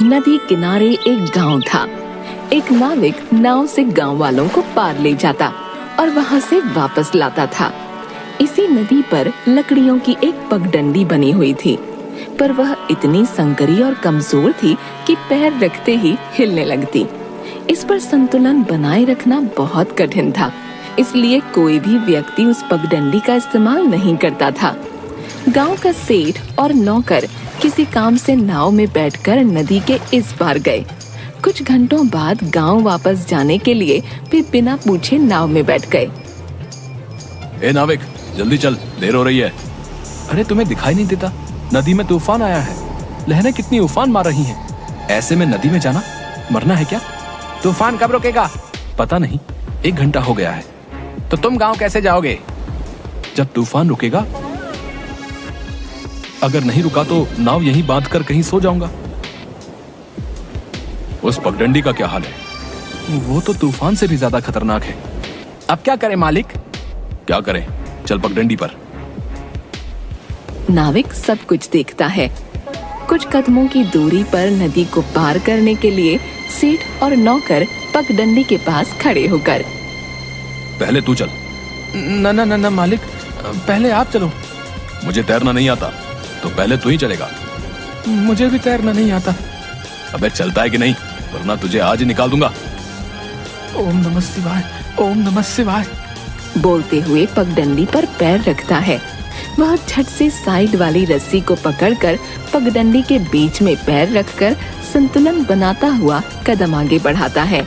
नदी किनारे एक गांव था। एक नाविक नाव से गांव वालों को पार ले जाता और वहां से वापस लाता था। इसी नदी पर लकड़ियों की एक पगडंडी बनी हुई थी, पर वह इतनी संकरी और कमजोर थी कि पैर रखते ही हिलने लगती। इस पर संतुलन बनाए रखना बहुत कठिन था, इसलिए कोई भी व्यक्ति उस पगडंडी का इस्तेमाल नहीं करता था। गांव का सेठ और नौकर किसी काम से नाव में बैठकर नदी के इस पार गए। कुछ घंटों बाद गांव वापस जाने के लिए वे बिना पूछे नाव में बैठ गए। ए नाविक, जल्दी चल, देर हो रही है। अरे तुम्हें दिखाई नहीं देता? नदी में तूफान आया है। लहरें कितनी उफान मार रही हैं। ऐसे में नदी में जाना मरना है क्या? तूफान कब रुकेगा? पता नहीं, 1 घंटा हो गया है। तो तुम गांव कैसे जाओगे? जब तूफान रुकेगा। अगर नहीं रुका तो नाव यहीं बांध कर कहीं सो जाऊंगा। उस पगडंडी का क्या हाल है? वो तो तूफान से भी ज्यादा खतरनाक है। अब क्या करें मालिक? क्या करें, चल पगडंडी पर। नाविक सब कुछ देखता है। कुछ कदमों की दूरी पर नदी को पार करने के लिए सेठ और नौकर पगडंडी के पास खड़े होकर। पहले तू चल। न मालिक, पहले आप चलो। मुझे तैरना नहीं आता, तो पहले तू ही चलेगा। मुझे भी तैरना नहीं आता। अबे चलता है कि नहीं, वरना तुझे आज ही निकाल दूंगा। ओम नमः शिवाय, ओम नमः शिवाय। बोलते हुए पगडंडी पर पैर रखता है। वह झट से साइड वाली रस्सी को पकड़कर पगडंडी के बीच में पैर रखकर संतुलन बनाता हुआ कदम आगे बढ़ाता है।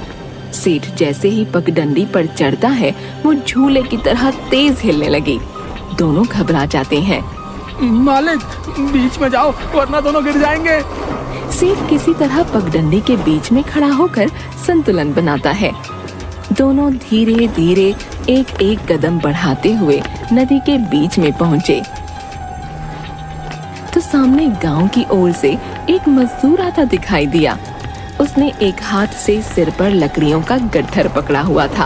सेठ जैसे ही पगडंडी पर चढ़ता है, वो झूले की तरह तेज हिलने लगी। दोनों घबरा जाते हैं। मालिक, बीच में जाओ वरना दोनों गिर जाएंगे। सेठ किसी तरह पगडंडी के बीच में खड़ा होकर संतुलन बनाता है। दोनों धीरे धीरे एक एक कदम बढ़ाते हुए नदी के बीच में पहुंचे तो सामने गांव की ओर से एक मजदूर आता दिखाई दिया। उसने एक हाथ से सिर पर लकड़ियों का गट्ठर पकड़ा हुआ था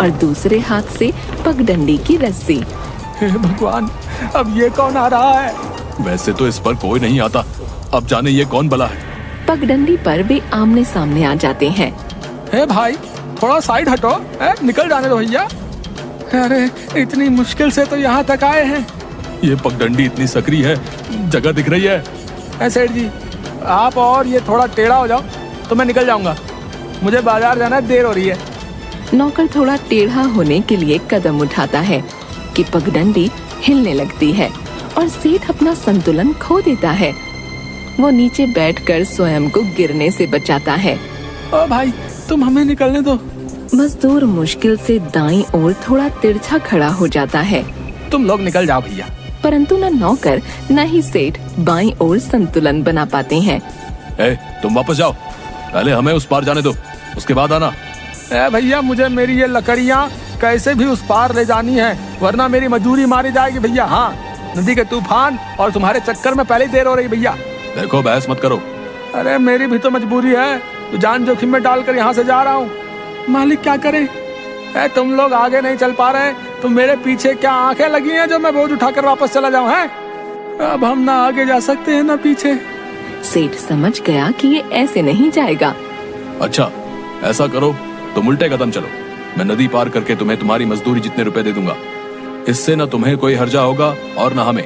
और दूसरे हाथ से पगडंडी की रस्सी। हे भगवान, अब ये कौन आ रहा है? वैसे तो इस पर कोई नहीं आता, अब जाने ये कौन भला है। पगडंडी पर वे आमने सामने आ जाते हैं। हे भाई, थोड़ा साइड हटो, निकल जाने दो भैया। अरे इतनी मुश्किल से तो यहाँ तक आए हैं। ये पगडंडी इतनी सकरी है, जगह दिख रही है। सेठ जी, आप और ये थोड़ा टेढ़ा हो जाओ तो मैं निकल जाऊंगा। मुझे बाजार जाना है, देर हो रही है। नौकर थोड़ा टेढ़ा होने के लिए कदम उठाता है कि पगडंडी हिलने लगती है और सेठ अपना संतुलन खो देता है। वो नीचे बैठकर स्वयं को गिरने से बचाता है। ओ भाई, तुम हमें निकलने दो। मजदूर मुश्किल से दाईं ओर थोड़ा तिरछा खड़ा हो जाता है। तुम लोग निकल जाओ भैया। परंतु न नौकर न ही सेठ बाईं ओर संतुलन बना पाते हैं। तुम वापस जाओ, पहले हमें उस पार जाने दो, उसके बाद आना। भैया, मुझे मेरी ये लकड़ियाँ कैसे भी उस पार ले जानी है, वरना मेरी मजदूरी मारी जाएगी भैया। हाँ, नदी के तूफान और तुम्हारे चक्कर में पहले ही देर हो रही भैया। देखो, बहस मत करो। अरे मेरी भी तो मजबूरी है, तो जान जोखिम में डालकर यहाँ से जा रहा हूँ। मालिक क्या करे? तुम लोग आगे नहीं चल पा रहे तो मेरे पीछे क्या आंखें लगी हैं जो मैं बोझ उठाकर वापस चला जाऊँ? है अब हम ना आगे जा सकते हैं ना पीछे। सेठ समझ गया कि ये ऐसे नहीं जाएगा। अच्छा, ऐसा करो, तुम उल्टे कदम चलो। मैं नदी पार करके तुम्हें तुम्हारी मजदूरी जितने रुपए दे दूंगा। इससे न तुम्हें कोई हर्जा होगा और न हमें।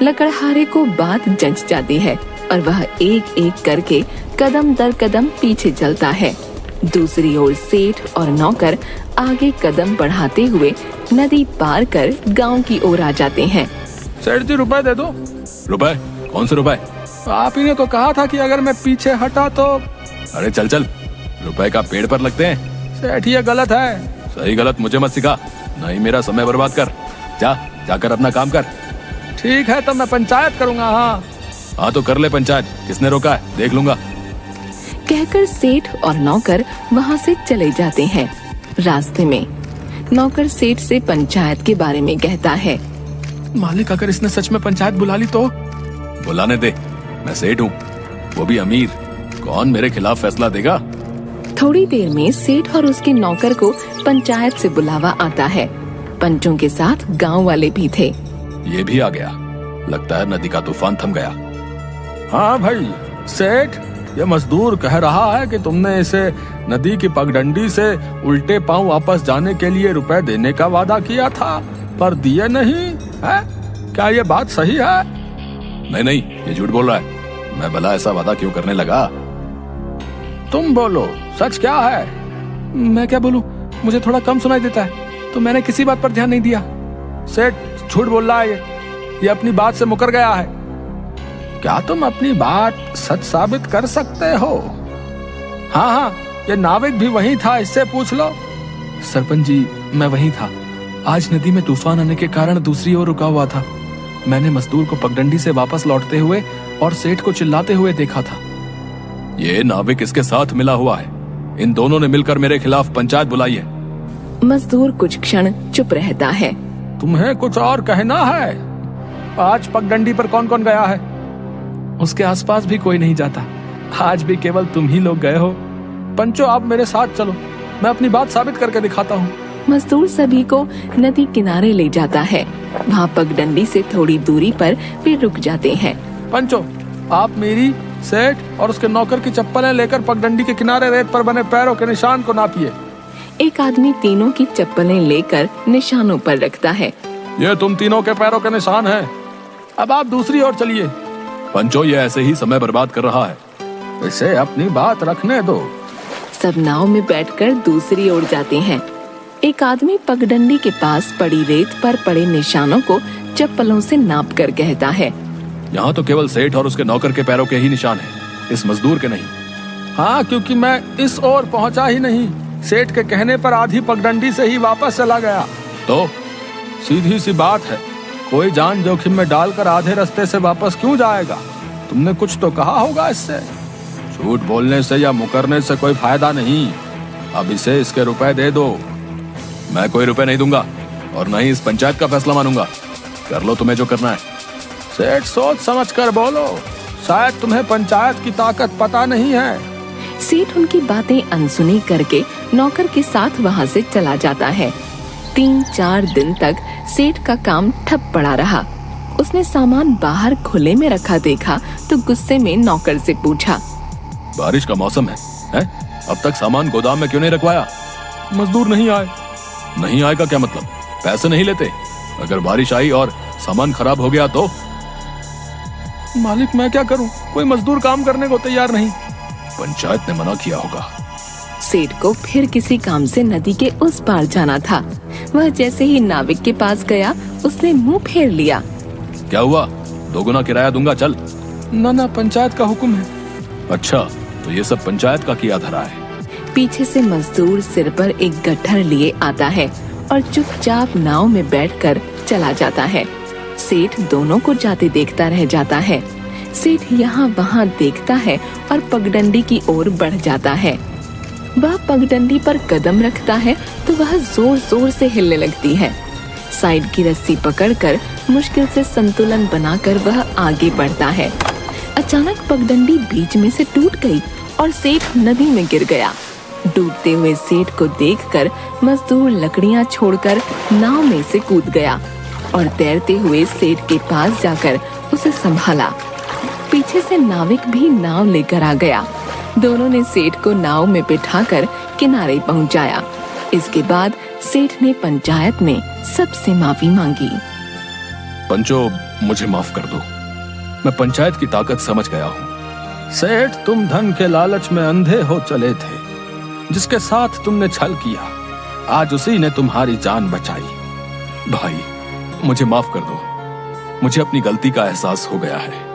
लकड़हारे को बात जंच जाती है और वह एक एक करके कदम दर कदम पीछे चलता है। दूसरी ओर सेठ और नौकर आगे कदम बढ़ाते हुए नदी पार कर गांव की ओर आ जाते हैं। सेठ जी, रुपए दे दो। रुपए? कौन से रुपए? आप ही ने तो कहा था कि अगर मैं पीछे हटा तो। अरे चल चल, रुपए का पेड़ पर लगते हैं। सेठ, ये गलत है। सही गलत मुझे मत सिखा, नहीं मेरा समय बर्बाद कर। जाकर अपना काम कर। ठीक है, तो मैं पंचायत करूंगा। हाँ तो कर ले पंचायत, किसने रोका है देख लूंगा। कहकर सेठ और नौकर वहाँ से चले जाते हैं। रास्ते में नौकर सेठ से पंचायत के बारे में कहता है। मालिक, अगर इसने सच में पंचायत बुला ली तो? बुलाने दे, मैं सेठ हूँ, वो भी अमीर। कौन मेरे खिलाफ फैसला देगा? थोड़ी देर में सेठ और उसके नौकर को पंचायत से बुलावा आता है। पंचों के साथ गांव वाले भी थे। ये भी आ गया। लगता है नदी का तूफान थम गया। हाँ भाई, सेठ, ये मजदूर कह रहा है कि तुमने इसे नदी की पगडंडी से उल्टे पांव वापस जाने के लिए रुपए देने का वादा किया था, पर दिए नहीं है। क्या ये बात सही है? नहीं, ये झूठ बोल रहा है। मैं भला ऐसा वादा क्यों करने लगा? तुम बोलो, सच क्या है? मैं क्या बोलूं, मुझे थोड़ा कम सुनाई देता है, तो मैंने किसी बात पर ध्यान नहीं दिया। सेठ झूठ बोल रहा है, ये अपनी बात से मुकर गया है। क्या तुम अपनी बात सच साबित कर सकते हो? हाँ, ये नाविक भी वही था, इससे पूछ लो। सरपंच जी, मैं वही था। आज नदी में तूफान आने के कारण दूसरी ओर रुका हुआ था। मैंने मजदूर को पगडंडी से वापस लौटते हुए और सेठ को चिल्लाते हुए देखा था। ये नाविक इसके साथ मिला हुआ है। इन दोनों ने मिलकर मेरे खिलाफ पंचायत बुलाई है। मजदूर कुछ क्षण चुप रहता है। तुम्हें कुछ और कहना है? आज पगडंडी पर कौन कौन गया है? उसके आसपास भी कोई नहीं जाता। आज भी केवल तुम ही लोग गए हो। पंचो, आप मेरे साथ चलो, मैं अपनी बात साबित करके दिखाता हूँ। मजदूर सभी को नदी किनारे ले जाता है। वहाँ पगडंडी से थोड़ी दूरी पर वे रुक जाते हैं। पंचो, आप मेरी, सेठ और उसके नौकर की चप्पलें लेकर पगडंडी के किनारे रेत पर बने पैरों के निशान को नापिए। एक आदमी तीनों की चप्पलें लेकर निशानों पर रखता है। ये तुम तीनों के पैरों के निशान हैं। अब आप दूसरी ओर चलिए। पंचो, ये ऐसे ही समय बर्बाद कर रहा है। इसे अपनी बात रखने दो। सब नाव में बैठकर दूसरी ओर जाते हैं। एक आदमी पगडंडी के पास पड़ी रेत पर पड़े निशानों को चप्पलों से नाप कर कहता है, यहाँ तो केवल सेठ और उसके नौकर के पैरों के ही निशान हैं, इस मजदूर के नहीं। हाँ, क्योंकि मैं इस ओर पहुँचा ही नहीं। सेठ के कहने पर आधी पगडंडी से ही वापस चला गया। तो सीधी सी बात है, कोई जान जोखिम में डालकर आधे रास्ते से वापस क्यों जाएगा? तुमने कुछ तो कहा होगा इससे। झूठ बोलने से या मुकरने से कोई फायदा नहीं। अब इसे इसके रुपए दे दो। मैं कोई रुपए नहीं दूंगा और न ही इस पंचायत का फैसला मानूंगा। कर लो तुम्हें जो करना है। सेठ, सोच समझ कर बोलो, शायद तुम्हें पंचायत की ताकत पता नहीं है। सेठ उनकी बातें अनसुनी करके नौकर के साथ वहाँ से चला जाता है। 3-4 दिन तक सेठ का काम ठप पड़ा रहा। उसने सामान बाहर खुले में रखा देखा तो गुस्से में नौकर से पूछा, बारिश का मौसम है? अब तक सामान गोदाम में क्यों नहीं रखवाया? मजदूर नहीं आए। नहीं आएगा क्या मतलब? पैसे नहीं लेते? अगर बारिश आई और सामान खराब हो गया तो? मालिक, मैं क्या करूं? कोई मजदूर काम करने को तैयार नहीं। पंचायत ने मना किया होगा। सेठ को फिर किसी काम से नदी के उस पार जाना था। वह जैसे ही नाविक के पास गया, उसने मुंह फेर लिया। क्या हुआ? 2 गुना किराया दूंगा, चल। ना, पंचायत का हुक्म है। अच्छा, तो ये सब पंचायत का किया धरा है। पीछे से मजदूर सिर पर एक गट्ठर लिए आता है और चुपचाप नाव में बैठकर चला जाता है। सेठ दोनों को जाते देखता रह जाता है। सेठ यहाँ वहाँ देखता है और पगडंडी की ओर बढ़ जाता है। वह पगडंडी पर कदम रखता है तो वह जोर जोर से हिलने लगती है। साइड की रस्सी पकड़कर मुश्किल से संतुलन बनाकर वह आगे बढ़ता है। अचानक पगडंडी बीच में से टूट गई और सेठ नदी में गिर गया। डूबते हुए सेठ को देखकर मजदूर लकड़ियां छोड़कर नाव में से कूद गया और तैरते हुए सेठ के पास जाकर उसे संभाला। पीछे से नाविक भी नाव लेकर आ गया। दोनों ने सेठ को नाव में बिठाकर किनारे पहुंचाया। इसके बाद सेठ ने पंचायत में सबसे माफी मांगी। पंचो, मुझे माफ कर दो। मैं पंचायत की ताकत समझ गया हूँ। सेठ, तुम धन के लालच में अंधे हो चले थे। जिसके साथ तुमने छल किया, आज उसी ने तुम्हारी जान बचाई। भाई, मुझे माफ कर दो। मुझे अपनी गलती का एहसास हो गया है।